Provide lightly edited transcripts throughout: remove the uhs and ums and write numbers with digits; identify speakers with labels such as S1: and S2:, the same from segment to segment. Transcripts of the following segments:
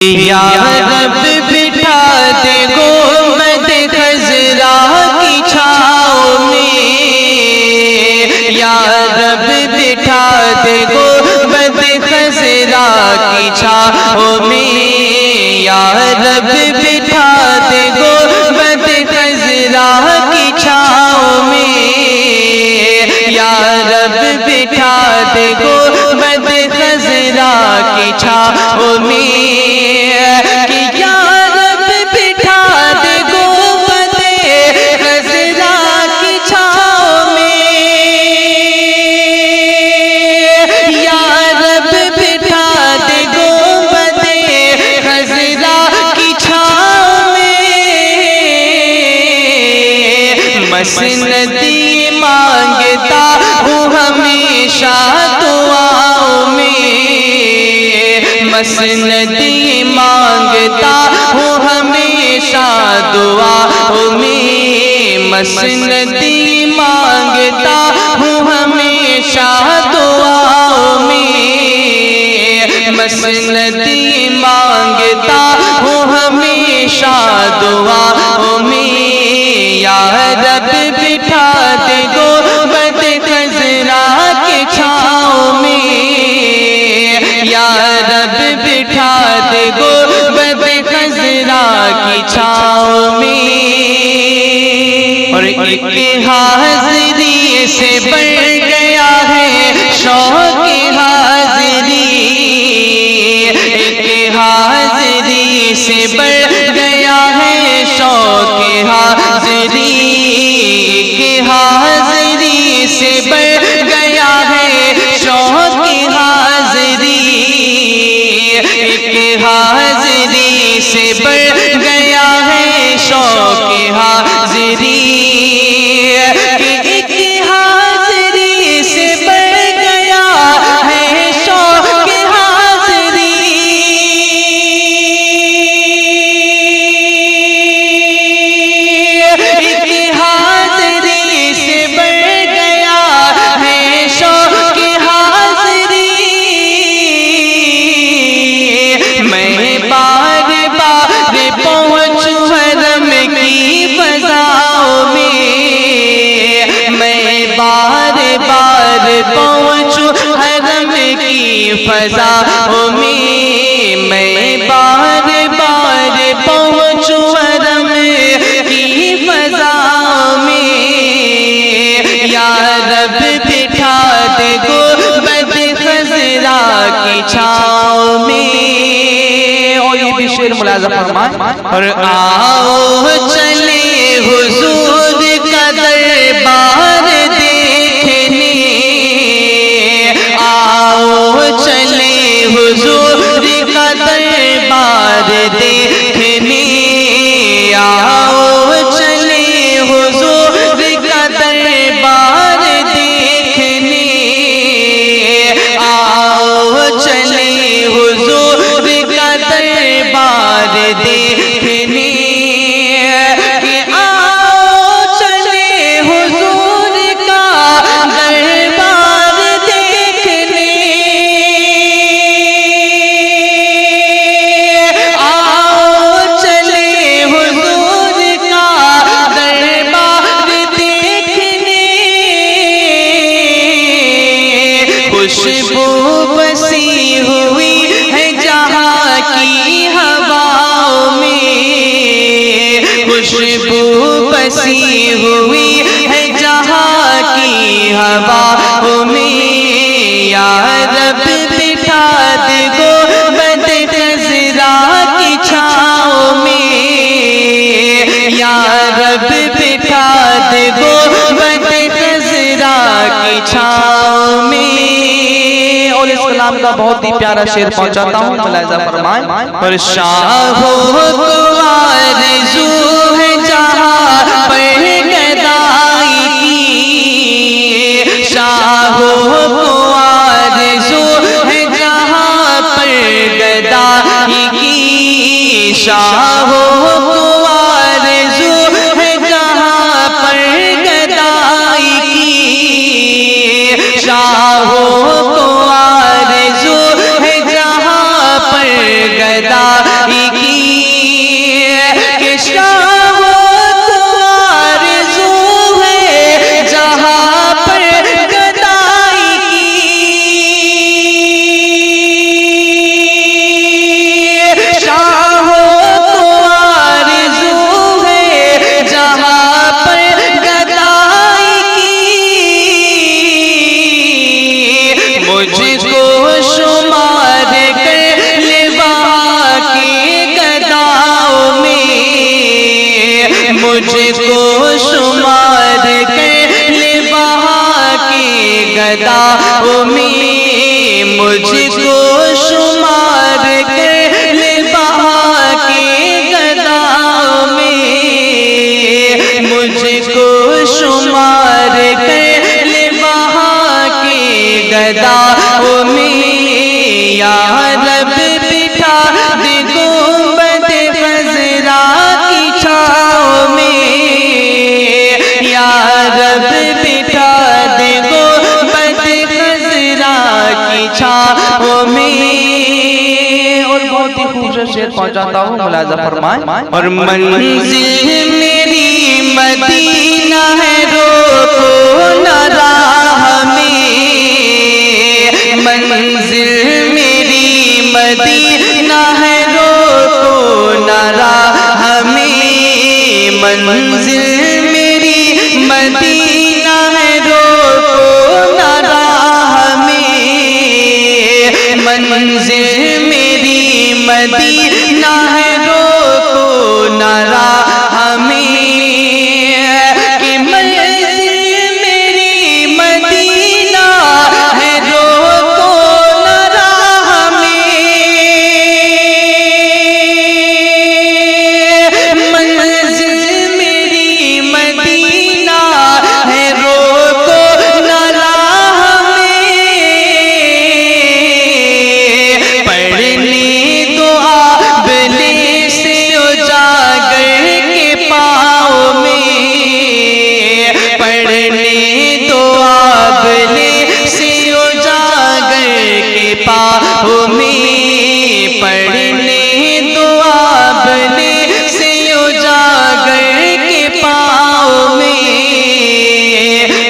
S1: یا رب بٹھا دے گنبد خضرا کی چھاؤں میں، یا رب بٹھا دے گنبد خضرا کی چھاؤں میں، یا رب بٹھا دے گنبد خضرا کی چھاؤں میں، یا رب بٹھا دے گنبد خضرا کی چھاؤں میں، کہ یا رب بٹھا دے گنبد خضرا کی چھاؤں میں، یا رب بٹھا دے گنبد خضرا کی چھاؤں میں، مسندی مانگتا ہوں ہمیشہ دعاؤں میں، مسندی مانگتا ہوں ہمیشہ دعاؤں میں، مسندی مانگتا ہوں ہمیشہ دعاؤں میں، مسندی مانگتا ہوں ہمیشہ دعاؤں میں، یا رب بٹھا دے گنبد خضرا کی چھاؤں میں، یا رب بٹھا دے گنبد خضرا کی چھاؤں میں، اور ایک حاضری سے بڑھ گیا ہے شوق حاضری، ایک حاضری سے بڑھ گیا ہے شوق حاضری، ایک حاضری سے بڑھ گیا ہے شوق حاضری، ایک حاضری سے بڑھ گیا ہے شوق حاضری، کہ ایک حاضری سے بڑھ گیا ہے شوق حاضری، ایک حاضری سے بڑھ گیا ہے شوق حاضری، میں بار بار پہنچوں حرم کی فضاؤں میں، میں بار بار پہنچوں حرم کی فضاؤں میں، میں بار بار پہنچوں حرم کی فضاؤں میں، یا رب بٹھا دے گنبد خضرا کی چھاؤں میں، اور یہ بھی شعر ملاحظہ فرمائیں، اور آؤ چلے حضور کا دربار دیکھنے، آؤ چلے حضور کا دربار دیکھنے، آؤ چلے حضور کا دربار دیکھنے، آؤ چلے حضور کا دربار دیکھنے، کہ آؤ چلے حضور کا دربار دیکھنے، آؤ چلے حضور کا دربار دیکھنے، خوشبو بسی ہوئی ہے جہاں کی ہواؤں میں، خوشبو بسی ہوئی ہے جہاں کی ہواؤں میں، یا رب بٹھا دے گنبد خضرا کی چھاؤں میں، یا رب بٹھا دے گنبد خضرا کی چھاؤں میں، اور اس کلام کا بہت ہی پیارا شعر پہنچاتا ہوں، ملاحظہ فرمائیں، اور شاہوں کو آرزو ہے جہاں پر گدائی کی، شاہوں کو آرزو ہے جہاں پر گدائی کی، شاہوں کو آرزو ہے جہاں پر گدائی کی، شاہوں کو آرزو ہے جہاں پر گدائی شاہ کو آرزو ہے جہاں پر گدائی کی، شاہ کو آرزو ہے جہاں پر گدائی کی، مجھ کو شمار کر لے وہاں کی گداؤں میں، مجھ کو شمار کر لے وہاں کی گداؤں میں، مجھ کو شمار کر لے وہاں کی گداؤں میں، مجھ کو شمار کر لے وہاں کی گداؤں میں، یا رب بٹھا دے گنبد خضرا کی چھاؤں میں، یا رب بٹھا دے گنبد خضرا کی چھاؤں میں۔ اور بہت ہی خوبصورت شعر پہنچاتا ہوں، ملاحظہ فرمائیں۔ اور منزل میری مدینہ ہے، روکو نہ راہ میں، منزل میری مدینہ ہے، روکو نہ راہ میں، منزل میری مدینہ ہے، روکو نہ راہ میں، منزل میری مدینہ ہے، روکو نہ راہ میں، کہ منزل میری مدینہ ہے، روکو نہ راہ میں، منزل میری مدینہ ہے، روکو نہ راہ میں، پڑھنے دعا بلے سے اجاگر کے پاؤں میں، پڑھنے دعا بلے سے اجاگر کے پاؤں میں، پڑھنے دعا بلے سے اجاگر کے پاؤں میں،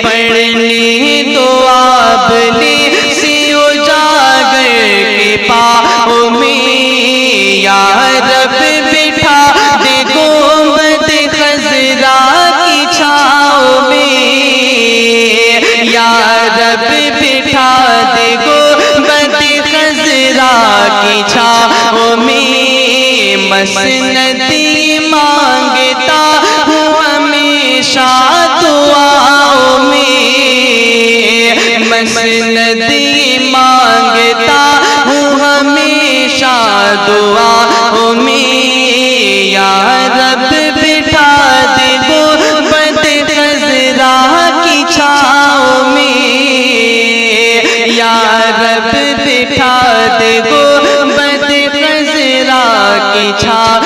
S1: پڑھنے دعا بلے سے اجاگر کے پاؤں میں، یا رب بٹھا دے گنبد خضرا کی چھاؤں میں، یا رب بٹھا دے گنبد خضرا کی چھاؤں میں، مسندی مانگتا ہوں ہمیشہ دعاؤں میں، مسندی مانگتا ہوں ہمیشہ دعاؤں میں، یا رب بٹھا دے گنبد خضرا کی چھاؤں میں، یا رب بٹھا دے گنبد خضرا کی چھاؤں